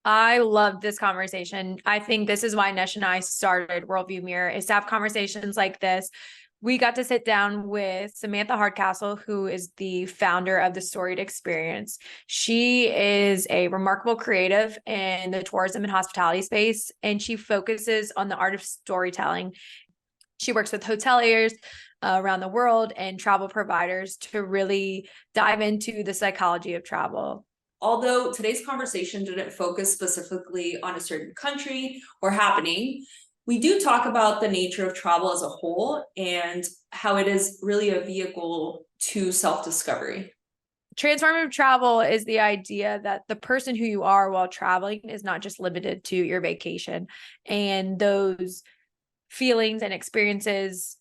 I love this conversation. I think this is why Nesh and I started Worldview Mirror, is to have conversations like this. We got to sit down with Samantha Hardcastle, who is the founder of the Storied Experience. She is a remarkable creative in the tourism and hospitality space, and she focuses on the art of storytelling. She works with hoteliers around the world and travel providers to really dive into the psychology of travel. Although today's conversation didn't focus specifically on a certain country or happening, we do talk about the nature of travel as a whole and how it is really a vehicle to self-discovery. Transformative travel is the idea that the person who you are while traveling is not just limited to your vacation, and those feelings and experiences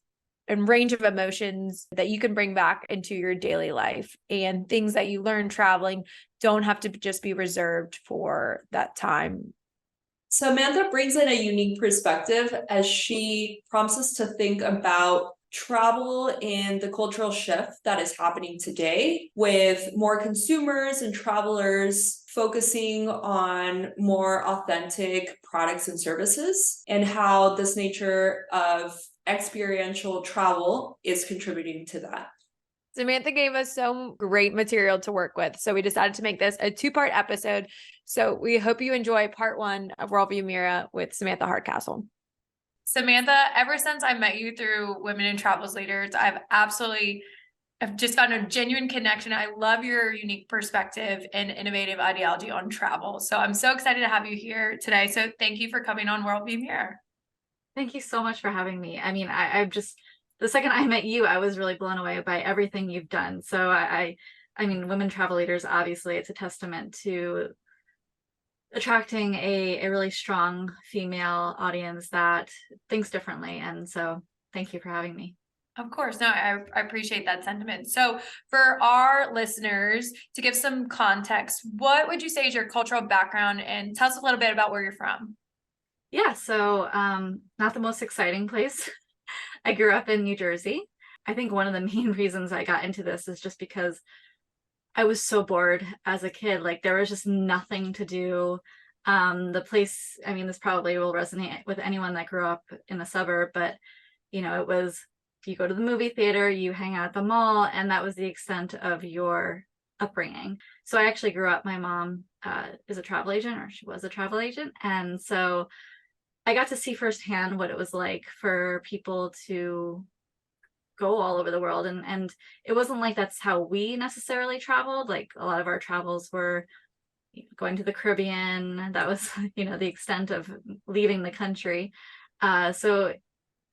and range of emotions that you can bring back into your daily life, and things that you learn traveling don't have to just be reserved for that time. Samantha brings in a unique perspective as she prompts us to think about travel and the cultural shift that is happening today, with more consumers and travelers focusing on more authentic products and services, and how this nature of experiential travel is contributing to that. Samantha gave us some great material to work with, so we decided to make this a two-part episode. So we hope you enjoy part one of Worldview Mira with Samantha Hardcastle. Samantha, ever since I met you through Women in Travels Leaders, I've just found a genuine connection. I love your unique perspective and innovative ideology on travel. So I'm so excited to have you here today. So thank you for coming on Worldview Mirror. Thank you so much for having me. I mean, I've just, the second I met you, I was really blown away by everything you've done. So I mean, Women Travel Leaders, obviously, it's a testament to attracting a really strong female audience that thinks differently. And so thank you for having me. Of course. No, I appreciate that sentiment. So for our listeners, to give some context, what would you say is your cultural background, and tell us a little bit about where you're from? Yeah, so not the most exciting place. I grew up in New Jersey. I think one of the main reasons I got into this is just because I was so bored as a kid. Like, there was just nothing to do. The place, I mean, this probably will resonate with anyone that grew up in the suburb, but it was, you go to the movie theater, you hang out at the mall, and that was the extent of your upbringing. So I actually grew up, my mom is a travel agent, or she was a travel agent. And so I got to see firsthand what it was like for people to go all over the world. And it wasn't like that's how we necessarily traveled. Like, a lot of our travels were going to the Caribbean. That was, the extent of leaving the country. So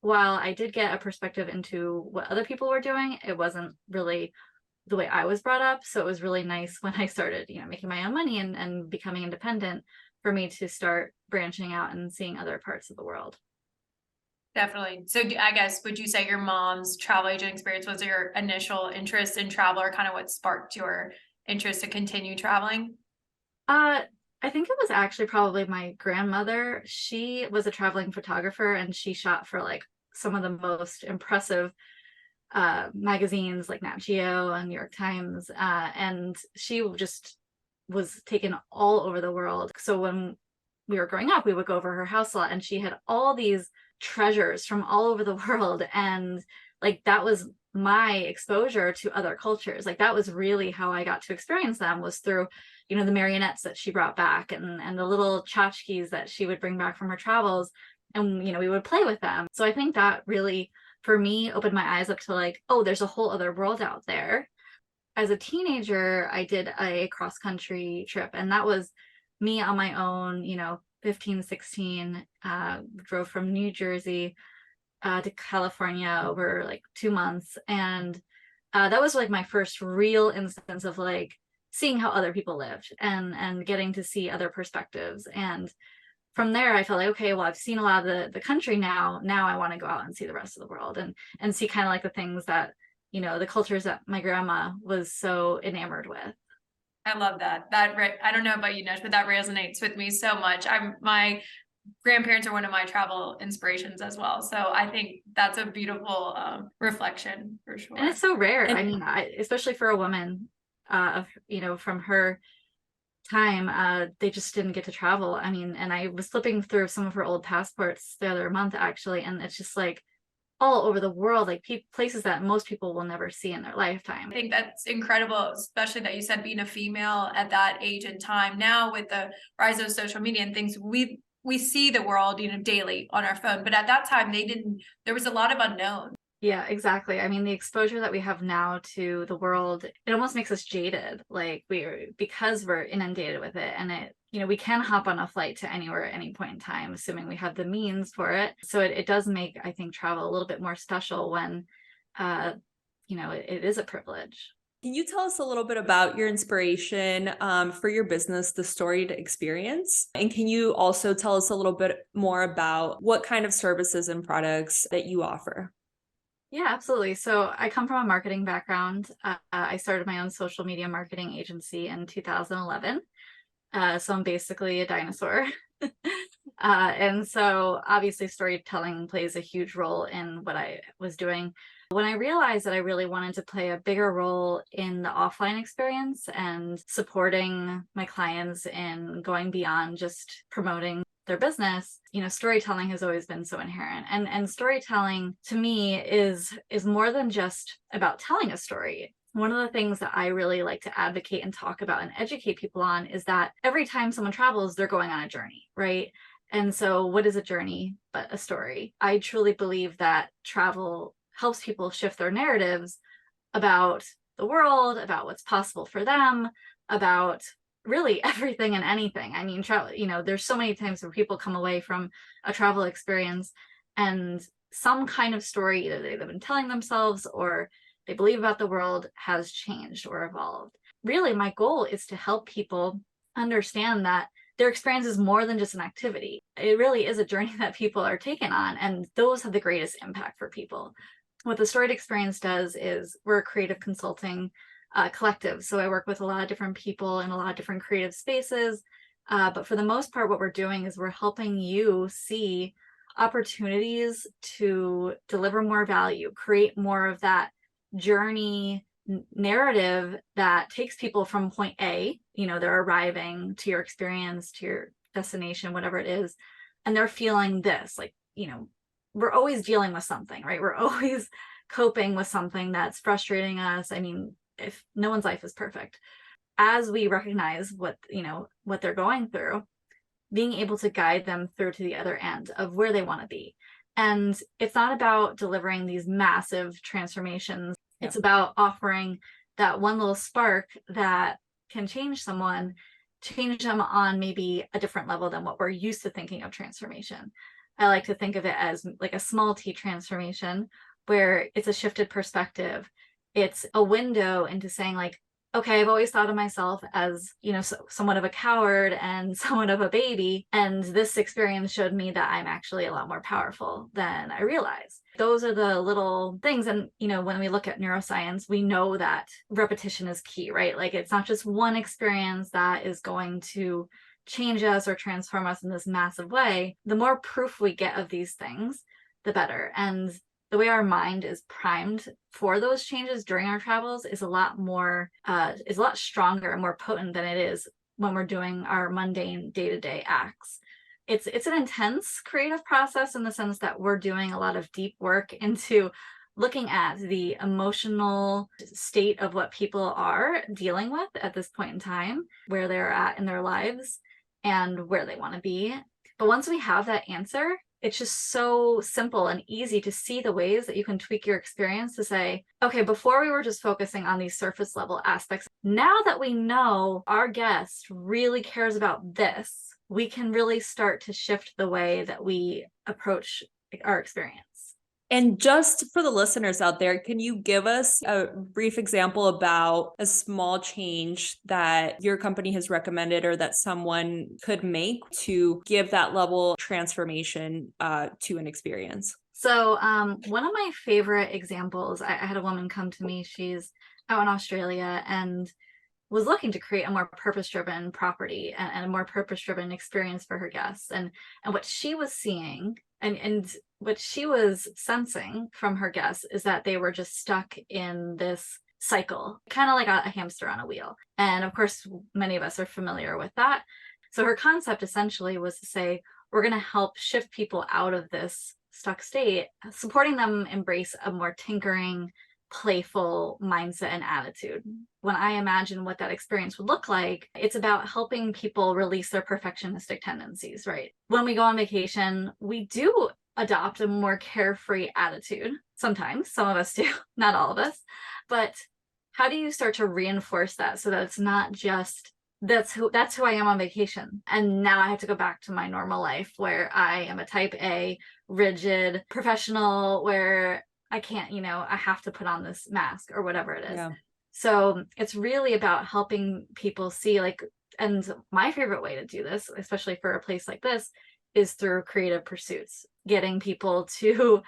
while I did get a perspective into what other people were doing, it wasn't really the way I was brought up. So it was really nice when I started, making my own money and becoming independent, for me to start branching out and seeing other parts of the world. Definitely. So I guess, would you say your mom's travel agent experience was your initial interest in travel, or kind of what sparked your interest to continue traveling? I think it was actually probably my grandmother. She was a traveling photographer, and she shot for like some of the most impressive magazines like Nat Geo and New York Times. And she just was taken all over the world. So when we were growing up, we would go over her house a lot, and she had all these treasures from all over the world. And like, that was my exposure to other cultures. Like, that was really how I got to experience them, was through the marionettes that she brought back, and the little tchotchkes that she would bring back from her travels, and we would play with them. So I think that really, for me, opened my eyes up to like, oh, there's a whole other world out there. As a teenager, I did a cross-country trip, and that was me on my own, 15, 16, drove from New Jersey to California over like 2 months. And that was like my first real instance of like seeing how other people lived, and getting to see other perspectives. And from there, I felt like, okay, well, I've seen a lot of the country now. Now I want to go out and see the rest of the world, and see kind of like the things that, the cultures that my grandma was so enamored with. I love that. I don't know about you, Nesh, but that resonates with me so much. My grandparents are one of my travel inspirations as well. So I think that's a beautiful reflection for sure. And it's so rare. I mean, especially for a woman, from her time, they just didn't get to travel. I mean, and I was flipping through some of her old passports the other month, actually, and it's just like all over the world, like places that most people will never see in their lifetime. I think that's incredible, especially that you said being a female at that age and time. Now with the rise of social media and things, we see the world, daily on our phone. But at that time, there was a lot of unknown. Yeah, exactly. I mean, the exposure that we have now to the world, it almost makes us jaded. Like because we're inundated with it, and we can hop on a flight to anywhere at any point in time, assuming we have the means for it. So it does make, I think, travel a little bit more special when, it is a privilege. Can you tell us a little bit about your inspiration for your business, the Storied Experience? And can you also tell us a little bit more about what kind of services and products that you offer? Yeah, absolutely. So I come from a marketing background. I started my own social media marketing agency in 2011. So I'm basically a dinosaur. And so obviously storytelling plays a huge role in what I was doing. When I realized that I really wanted to play a bigger role in the offline experience and supporting my clients in going beyond just promoting their business, storytelling has always been so inherent. And storytelling to me is more than just about telling a story. One of the things that I really like to advocate and talk about and educate people on is that every time someone travels, they're going on a journey, right? And so what is a journey but a story? I truly believe that travel helps people shift their narratives about the world, about what's possible for them, about really everything and anything. I mean, travel, there's so many times where people come away from a travel experience and some kind of story, either they've been telling themselves or they believe about the world, has changed or evolved. Really, my goal is to help people understand that their experience is more than just an activity. It really is a journey that people are taken on, and those have the greatest impact for people. What the Storied Experience does is we're a creative consulting collective. So I work with a lot of different people in a lot of different creative spaces. But for the most part, what we're doing is we're helping you see opportunities to deliver more value, create more of that journey narrative that takes people from point A, they're arriving to your experience, to your destination, whatever it is, and they're feeling this, like, we're always dealing with something, right? We're always coping with something that's frustrating us. I mean, if no one's life is perfect, as we recognize what they're going through, being able to guide them through to the other end of where they want to be. And it's not about delivering these massive transformations. Yeah. It's about offering that one little spark that can change them on maybe a different level than what we're used to thinking of transformation. I like to think of it as like a small T transformation, where it's a shifted perspective. It's a window into saying, like, okay, I've always thought of myself as, somewhat of a coward and somewhat of a baby. And this experience showed me that I'm actually a lot more powerful than I realized. Those are the little things. And, when we look at neuroscience, we know that repetition is key, right? Like, it's not just one experience that is going to change us or transform us in this massive way. The more proof we get of these things, the better. And the way our mind is primed for those changes during our travels is a lot stronger and more potent than it is when we're doing our mundane day-to-day acts. It's an intense creative process in the sense that we're doing a lot of deep work into looking at the emotional state of what people are dealing with at this point in time, where they're at in their lives and where they want to be. But once we have that answer, it's just so simple and easy to see the ways that you can tweak your experience to say, okay, before we were just focusing on these surface level aspects, now that we know our guest really cares about this, we can really start to shift the way that we approach our experience. And just for the listeners out there, can you give us a brief example about a small change that your company has recommended or that someone could make to give that level of transformation to an experience? So one of my favorite examples, I had a woman come to me, she's out in Australia and was looking to create a more purpose-driven property and a more purpose-driven experience for her guests. And what she was seeing and what she was sensing from her guests is that they were just stuck in this cycle, kind of like a hamster on a wheel. And of course, many of us are familiar with that. So her concept essentially was to say, we're going to help shift people out of this stuck state, supporting them embrace a more tinkering, playful mindset and attitude. When I imagine what that experience would look like, it's about helping people release their perfectionistic tendencies, right? When we go on vacation, we do adopt a more carefree attitude. Sometimes, some of us do, not all of us. But how do you start to reinforce that so that it's not just that's who I am on vacation, and now I have to go back to my normal life where I am a type A, rigid professional, where I can't, I have to put on this mask or whatever it is. Yeah. So it's really about helping people see, like, and my favorite way to do this, especially for a place like this, is through creative pursuits, getting people to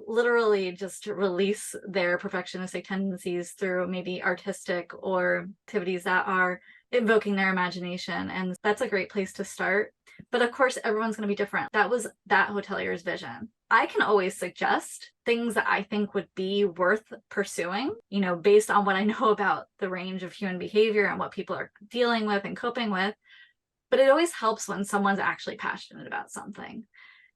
literally just release their perfectionistic tendencies through maybe artistic or activities that are invoking their imagination. And that's a great place to start. But of course, everyone's going to be different. That was that hotelier's vision. I can always suggest things that I think would be worth pursuing, based on what I know about the range of human behavior and what people are dealing with and coping with. But it always helps when someone's actually passionate about something.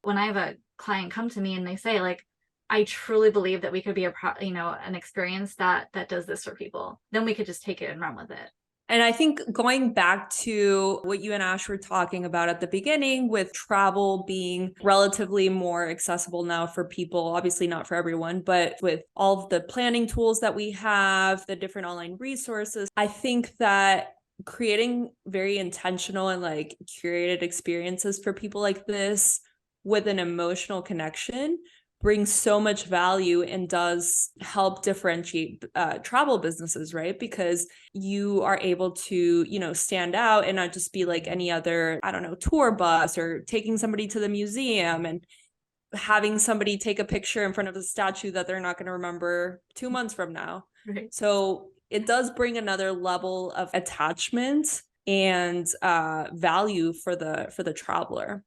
When I have a client come to me and they say, like, I truly believe that we could be an experience that does this for people, then we could just take it and run with it. And I think going back to what you and Ash were talking about at the beginning, with travel being relatively more accessible now for people, obviously not for everyone, but with all of the planning tools that we have, the different online resources, I think that creating very intentional and like curated experiences for people like this with an emotional connection brings so much value and does help differentiate travel businesses, right? Because you are able to, stand out and not just be like any other, tour bus or taking somebody to the museum and having somebody take a picture in front of a statue that they're not going to remember 2 months from now. Right. So it does bring another level of attachment and value for the traveler.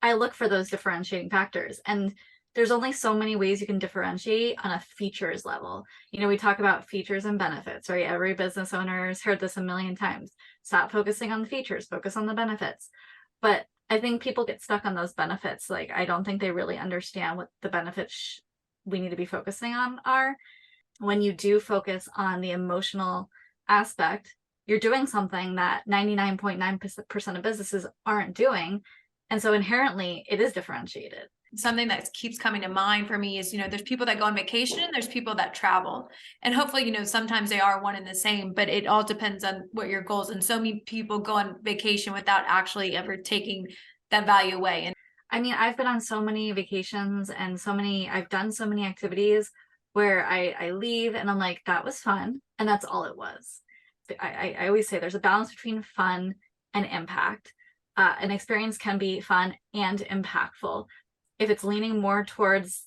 I look for those differentiating factors, and there's only so many ways you can differentiate on a features level. We talk about features and benefits, right? Every business owner has heard this a million times. Stop focusing on the features, focus on the benefits. But I think people get stuck on those benefits. Like, I don't think they really understand what the benefits we need to be focusing on are. When you do focus on the emotional aspect, you're doing something that 99.9% of businesses aren't doing. And so inherently, it is differentiated. Something that keeps coming to mind for me is, there's people that go on vacation and there's people that travel. And hopefully, sometimes they are one and the same, but it all depends on what your goals. And so many people go on vacation without actually ever taking that value away. And I mean, I've been on so many vacations and I've done so many activities where I leave and I'm like, that was fun. And that's all it was. I always say there's a balance between fun and impact. An experience can be fun and impactful. If it's leaning more towards,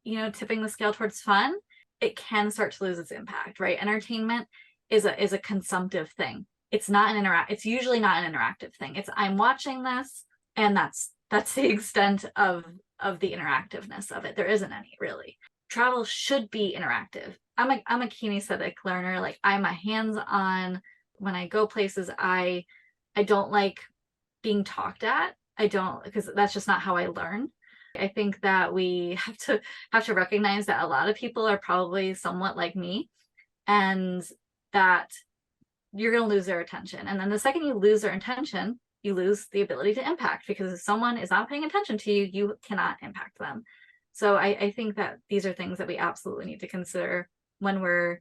tipping the scale towards fun, it can start to lose its impact, right? Entertainment is a consumptive thing. It's not it's usually not an interactive thing. It's, I'm watching this, and that's the extent of the interactiveness of it. There isn't any, really. Travel should be interactive. I'm a kinesthetic learner. Like, I'm a hands-on. When I go places, I don't like being talked at. I don't, because that's just not how I learn. I think that we have to recognize that a lot of people are probably somewhat like me, and that you're going to lose their attention. And then the second you lose their attention, you lose the ability to impact, because if someone is not paying attention to you, you cannot impact them. So I think that these are things that we absolutely need to consider when we're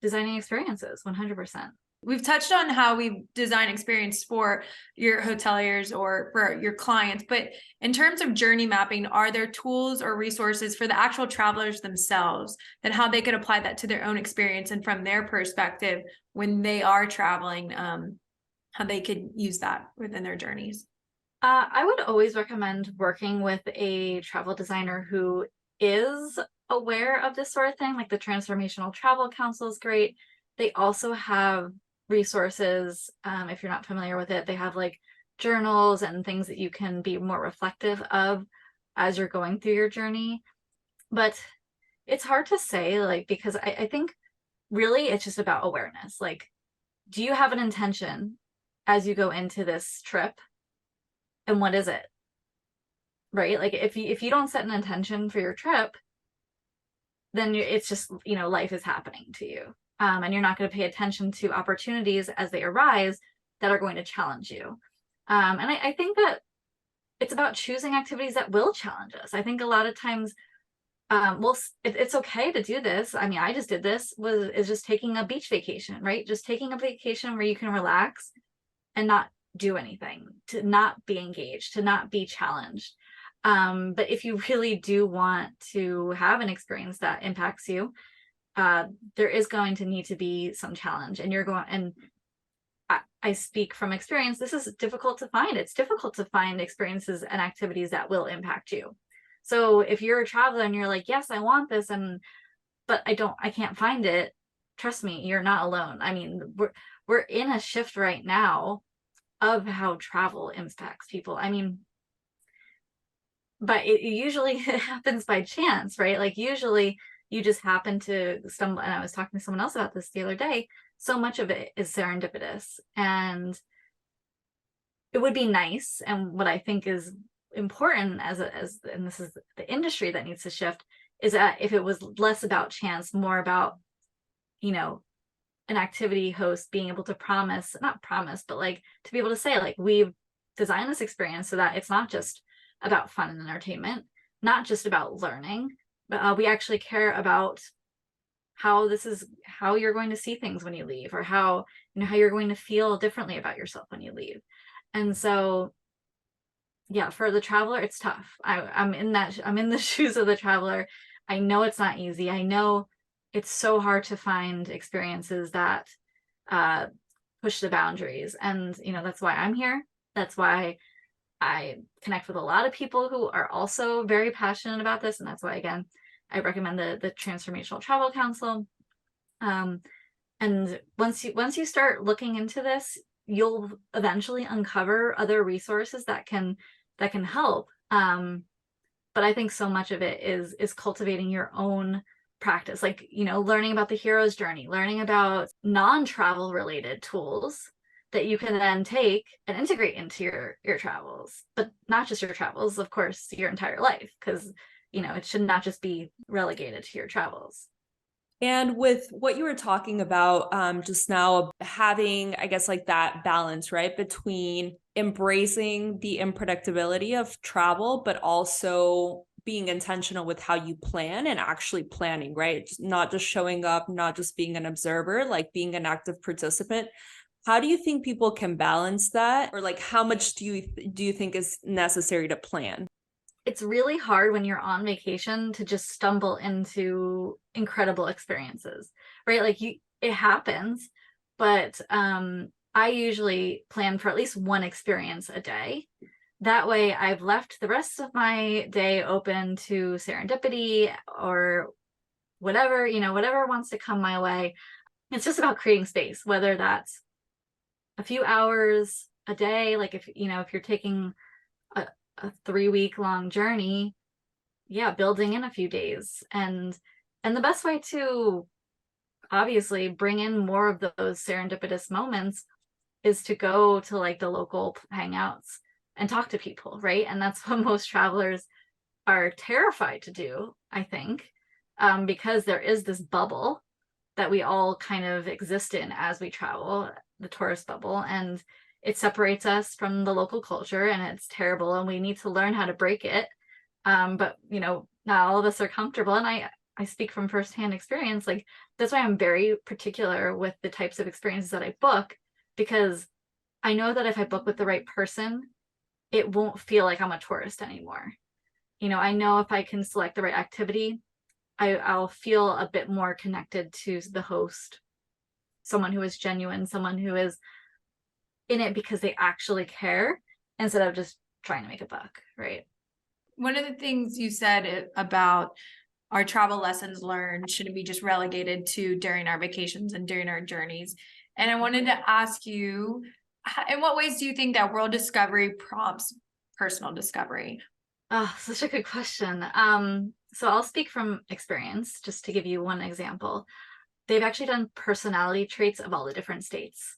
designing experiences, 100%. We've touched on how we design experience for your hoteliers or for your clients, but in terms of journey mapping, are there tools or resources for the actual travelers themselves and how they could apply that to their own experience and from their perspective when they are traveling, how they could use that within their journeys? I would always recommend working with a travel designer who is aware of this sort of thing. Like, the Transformational Travel Council is great. They also have resources. If you're not familiar with it, they have like journals and things that you can be more reflective of as you're going through your journey. But it's hard to say, like, because I think really it's just about awareness. Like, do you have an intention as you go into this trip? And what is it? Right? Like if you don't set an intention for your trip, then it's just, you know, life is happening to you. And you're not going to pay attention to opportunities as they arise that are going to challenge you. And I think that it's about choosing activities that will challenge us. I think a lot of times, it's okay to do this. I mean, I just did this, is just taking a beach vacation, right? Just taking a vacation where you can relax and not do anything, to not be engaged, to not be challenged. But if you really do want to have an experience that impacts you, there is going to need to be some challenge, and I speak from experience. This is difficult to find. It's difficult to find experiences and activities that will impact you. So if you're a traveler and you're like, yes, I want this, but I can't find it. Trust me, you're not alone. I mean, we're in a shift right now of how travel impacts people. I mean, but it usually happens by chance, right? Like usually you just happen to stumble. And I was talking to someone else about this the other day. So much of it is serendipitous, and it would be nice. And what I think is important and this is the industry that needs to shift, is that if it was less about chance, more about, you know, an activity host being able to not promise, but like to be able to say, like, we've designed this experience so that it's not just about fun and entertainment, not just about learning, but we actually care about how you're going to see things when you leave, or how you're going to feel differently about yourself when you leave. And so, yeah, for the traveler, it's tough. I'm in the shoes of the traveler. I know it's not easy. I know it's so hard to find experiences that push the boundaries. And, that's why I'm here. That's why I connect with a lot of people who are also very passionate about this. And that's why, again, I recommend the Transformational Travel Council. And once you start looking into this, you'll eventually uncover other resources that can help. But I think so much of it is cultivating your own practice, like, learning about the hero's journey, learning about non-travel related tools that you can then take and integrate into your travels, but not just your travels, of course, your entire life, because it should not just be relegated to your travels. And with what you were talking about just now, having, I guess, like that balance, right, between embracing the unpredictability of travel, but also being intentional with how you plan and actually planning, right? Not just showing up, not just being an observer, like being an active participant. How do you think people can balance that? Or like, how much do you think is necessary to plan? It's really hard when you're on vacation to just stumble into incredible experiences, right? Like it happens, but I usually plan for at least one experience a day. That way I've left the rest of my day open to serendipity or whatever, whatever wants to come my way. It's just about creating space, whether that's a few hours a day, like if you're taking a 3-week-long journey, building in a few days. And the best way to obviously bring in more of those serendipitous moments is to go to like the local hangouts and talk to people, right? And that's what most travelers are terrified to do, I think, because there is this bubble that we all kind of exist in as we travel, the tourist bubble, and it separates us from the local culture, and it's terrible, and we need to learn how to break it. But not all of us are comfortable, and I speak from firsthand experience. Like, that's why I'm very particular with the types of experiences that I book, because I know that if I book with the right person, it won't feel like I'm a tourist anymore. I know if I can select the right activity, I'll feel a bit more connected to the host, someone who is genuine, someone who is in it because they actually care, instead of just trying to make a buck, right? One of the things you said about our travel lessons learned shouldn't be just relegated to during our vacations and during our journeys. And I wanted to ask you, in what ways do you think that world discovery prompts personal discovery? Oh, such a good question. So I'll speak from experience, just to give you one example. they've actually done personality traits of all the different states.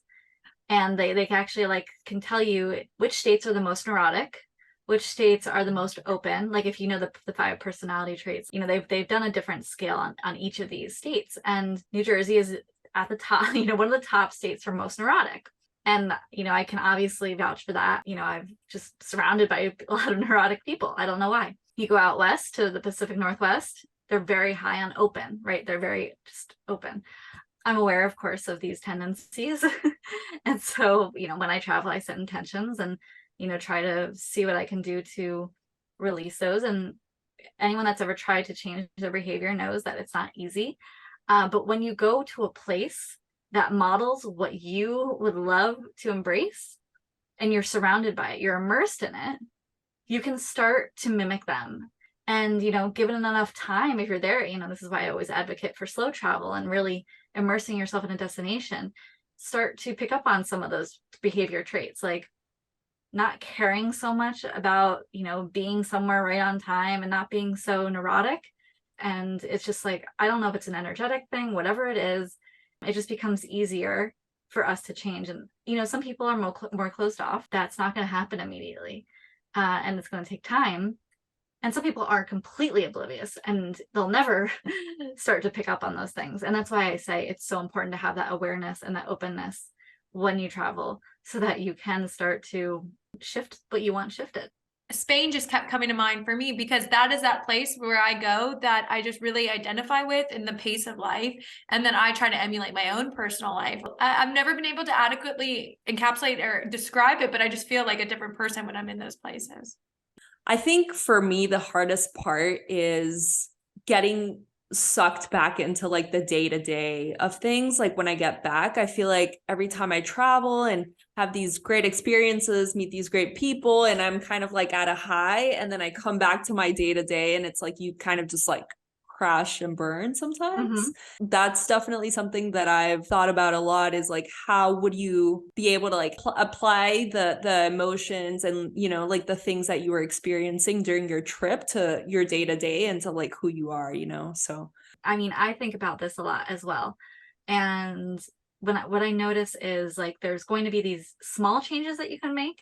And they actually like can tell you which states are the most neurotic, which states are the most open. Like if you know the 5 personality traits, you know, they've done a different scale on each of these states. And New Jersey is at the top, you know, one of the top states for most neurotic. And, you know, I can obviously vouch for that. You know, I've just surrounded by a lot of neurotic people. I don't know why. You go out west to the Pacific Northwest, they're very high on open, right? They're very just open. I'm aware, of course, of these tendencies. And so, you know, when I travel, I set intentions and, you know, try to see what I can do to release those. And anyone that's ever tried to change their behavior knows that it's not easy. But when you go to a place that models what you would love to embrace and you're surrounded by it, you're immersed in it, you can start to mimic them. And, you know, given enough time, if you're there, you know, this is why I always advocate for slow travel and really immersing yourself in a destination, start to pick up on some of those behavior traits, like not caring so much about, you know, being somewhere right on time and not being so neurotic. And it's just like, I don't know if it's an energetic thing, whatever it is, it just becomes easier for us to change. And, you know, some people are more closed off. That's not going to happen immediately. And it's going to take time. And some people are completely oblivious and they'll never start to pick up on those things. And that's why I say it's so important to have that awareness and that openness when you travel so that you can start to shift what you want shifted. Spain just kept coming to mind for me because that is that place where I go that I just really identify with in the pace of life. And then I try to emulate my own personal life. I've never been able to adequately encapsulate or describe it, but I just feel like a different person when I'm in those places. I think for me, the hardest part is getting sucked back into like the day-to-day of things. Like when I get back, I feel like every time I travel and have these great experiences, meet these great people, and I'm kind of like at a high, and then I come back to my day-to-day and it's like you kind of just like crash and burn sometimes. That's definitely something that I've thought about a lot, is like, how would you be able to like apply the emotions and, you know, like the things that you were experiencing during your trip to your day-to-day and to like who you are, you know? So I mean, I think about this a lot as well. And what I notice is like there's going to be these small changes that you can make,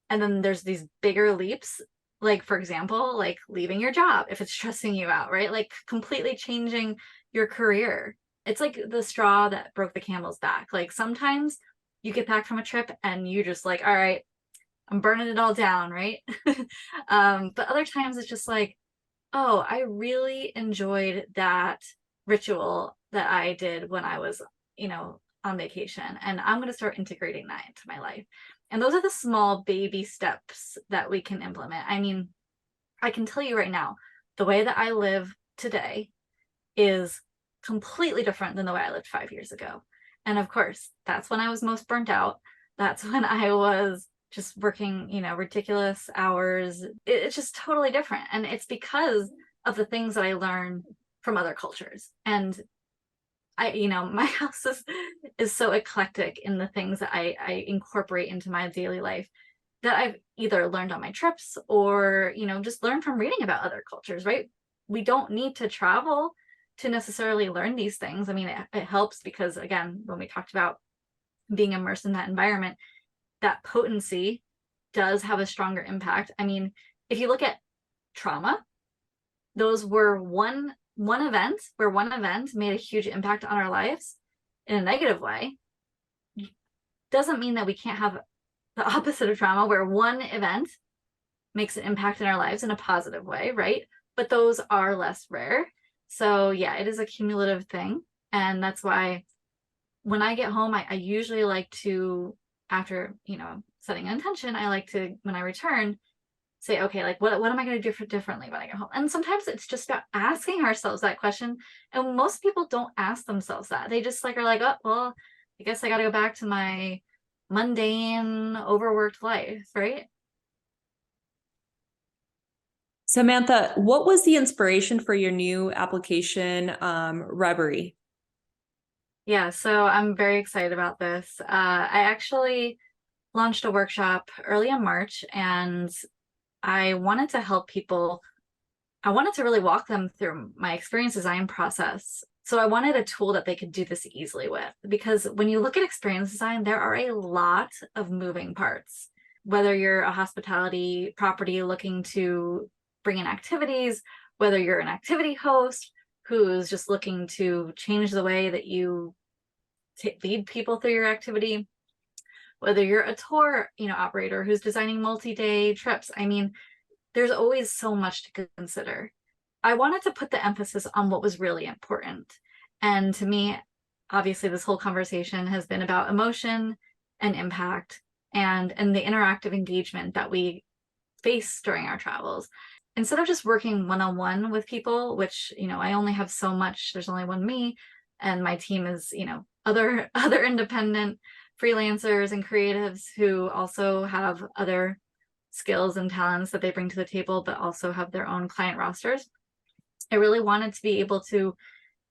and then there's these bigger leaps. Like, for example, like leaving your job if it's stressing you out, right? Like completely changing your career. It's like the straw that broke the camel's back. Like sometimes you get back from a trip and you just like, all right, I'm burning it all down, right? But other times it's just like, oh, I really enjoyed that ritual that I did when I was, you know, on vacation, and I'm going to start integrating that into my life. And those are the small baby steps that we can implement. I mean, I can tell you right now, the way that I live today is completely different than the way I lived 5 years ago. And of course, that's when I was most burnt out. That's when I was just working, you know, ridiculous hours. It's just totally different. And it's because of the things that I learned from other cultures. And you know, my house is so eclectic in the things that I incorporate into my daily life that I've either learned on my trips or, you know, just learned from reading about other cultures, right? We don't need to travel to necessarily learn these things. I mean, it helps because, again, when we talked about being immersed in that environment, that potency does have a stronger impact. I mean, if you look at trauma, those were one event made a huge impact on our lives in a negative way. Doesn't mean that we can't have the opposite of trauma, where one event makes an impact in our lives in a positive way, right? But those are less rare. So yeah, it is a cumulative thing. And that's why when I get home, I usually like to, after, you know, setting an intention, I like to, when I return, say, okay, like what am I going to do differently when I get home? And sometimes it's just about asking ourselves that question. And most people don't ask themselves that. They just like are like, oh, well, I guess I got to go back to my mundane, overworked life, right? Samantha, what was the inspiration for your new application, Reviere? Yeah, so I'm very excited about this. I actually launched a workshop early in March, and I wanted to help people. I wanted to really walk them through my experience design process So I wanted a tool that they could do this easily with, because when you look at experience design, there are a lot of moving parts. Whether you're a hospitality property looking to bring in activities, whether you're an activity host who's just looking to change the way that you lead people through your activity, whether you're a tour, operator who's designing multi-day trips. I mean, there's always so much to consider. I wanted to put the emphasis on what was really important. And to me, obviously, this whole conversation has been about emotion and impact and the interactive engagement that we face during our travels. Instead of just working one-on-one with people, which, I only have so much, there's only one me, and my team is, other independent freelancers and creatives who also have other skills and talents that they bring to the table, but also have their own client rosters. I really wanted to be able to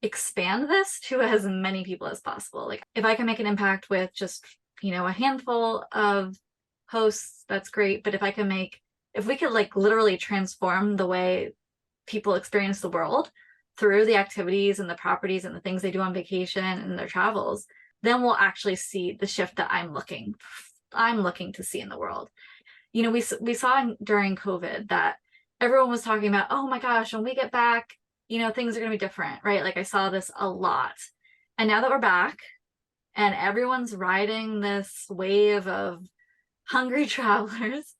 expand this to as many people as possible. Like, if I can make an impact with just, a handful of hosts, that's great. But if we could like literally transform the way people experience the world through the activities and the properties and the things they do on vacation and their travels, then we'll actually see the shift that I'm looking to see in the world. We saw during COVID that everyone was talking about, oh my gosh, when we get back, things are going to be different, right? Like, I saw this a lot. And now that we're back and everyone's riding this wave of hungry travelers,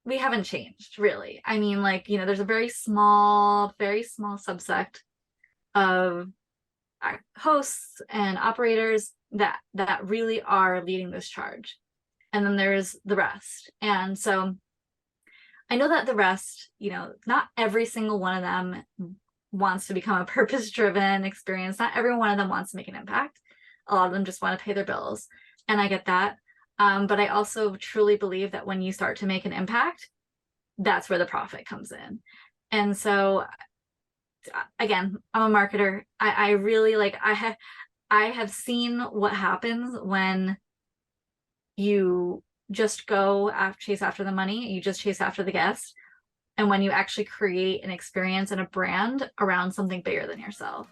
we haven't changed, really. I mean, there's a very small subsect of hosts and operators that really are leading this charge. And then there's the rest. And so I know that the rest, not every single one of them wants to become a purpose-driven experience. Not every one of them wants to make an impact. A lot of them just want to pay their bills. And I get that. But I also truly believe that when you start to make an impact, that's where the profit comes in. And so, again, I'm a marketer. I really I have seen what happens when you just chase after the money, you just chase after the guest, and when you actually create an experience and a brand around something bigger than yourself.